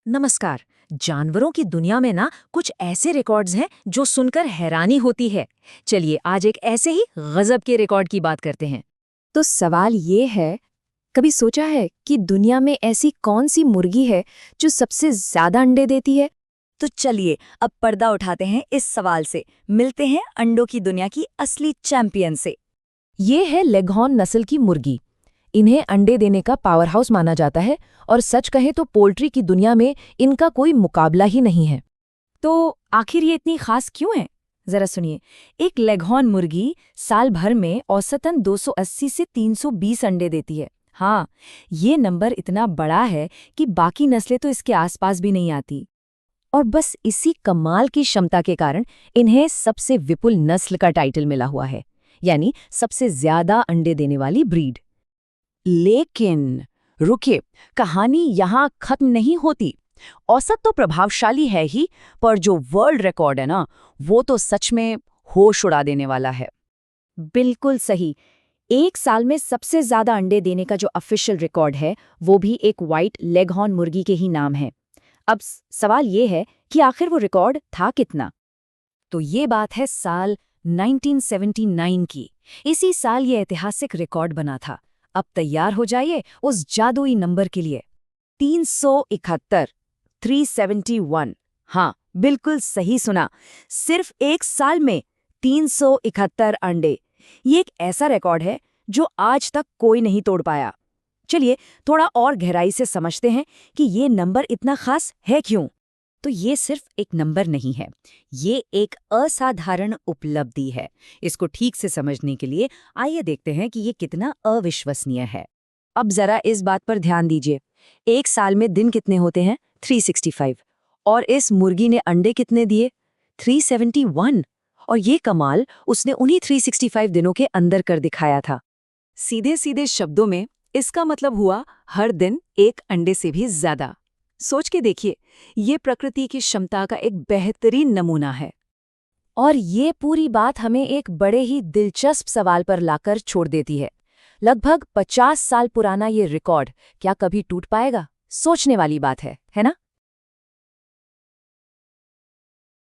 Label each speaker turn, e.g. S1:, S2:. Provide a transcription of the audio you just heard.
S1: नमस्कार। जानवरों की दुनिया में ना कुछ ऐसे रिकॉर्ड्स हैं जो सुनकर हैरानी होती है। चलिए आज एक ऐसे ही गजब के रिकॉर्ड की बात करते हैं।
S2: तो सवाल ये है, कभी सोचा है कि दुनिया में ऐसी कौन सी मुर्गी है जो सबसे ज्यादा अंडे देती है?
S3: तो चलिए अब पर्दा उठाते हैं इस सवाल से, मिलते हैं अंडों की दुनिया की असली चैंपियन से।
S2: ये है लेगहॉर्न नस्ल की मुर्गी। इन्हें अंडे देने का पावर हाउस माना जाता है और सच कहे तो पोल्ट्री की दुनिया में इनका कोई मुकाबला ही नहीं है।
S3: तो आखिर ये इतनी खास क्यों है? जरा सुनिए। एक लेगहॉर्न मुर्गी साल भर में औसतन 280 से 320 अंडे देती है। हाँ, ये नंबर इतना बड़ा है कि बाकी नस्लें तो इसके आसपास भी नहीं आती।
S2: और बस इसी कमाल की क्षमता के कारण इन्हें सबसे विपुल नस्ल का टाइटल मिला हुआ है, यानी सबसे ज्यादा अंडे देने वाली ब्रीड।
S4: लेकिन रुकिए, कहानी यहाँ खत्म नहीं होती। औसत तो प्रभावशाली है ही, पर जो वर्ल्ड रिकॉर्ड है ना, वो तो सच में होश उड़ा देने वाला है।
S2: बिल्कुल सही। एक साल में सबसे ज्यादा अंडे देने का जो ऑफिशियल रिकॉर्ड है, वो भी एक व्हाइट लेगहॉर्न मुर्गी के ही नाम है। अब सवाल ये है कि आखिर वो रिकॉर्ड था कितना? तो ये बात है साल 1979 की। इसी साल ये ऐतिहासिक रिकॉर्ड बना था। अब तैयार हो जाइए उस जादुई नंबर के लिए। 371, 371। हाँ, बिल्कुल सही सुना। सिर्फ एक साल में 371 अंडे। ये एक ऐसा रिकॉर्ड है जो आज तक कोई नहीं तोड़ पाया। चलिए थोड़ा और गहराई से समझते हैं कि ये नंबर इतना खास है क्यों। तो ये सिर्फ एक नंबर नहीं है, ये एक असाधारण उपलब्धि है। इसको ठीक से समझने के लिए आइए देखते हैं कि ये कितना अविश्वसनीय है। अब जरा इस बात पर ध्यान दीजिए, एक साल में दिन कितने होते हैं? 365। और इस मुर्गी ने अंडे कितने दिए? 371। और ये कमाल उसने उन्हीं 365 दिनों के अंदर कर दिखाया था।
S4: सीधे सीधे शब्दों में इसका मतलब हुआ हर दिन एक अंडे से भी ज्यादा। सोच के देखिए, ये प्रकृति की क्षमता का एक बेहतरीन नमूना है।
S2: और ये पूरी बात हमें एक बड़े ही दिलचस्प सवाल पर लाकर छोड़ देती है। लगभग 50 साल पुराना ये रिकॉर्ड क्या कभी टूट पाएगा? सोचने वाली बात है ना?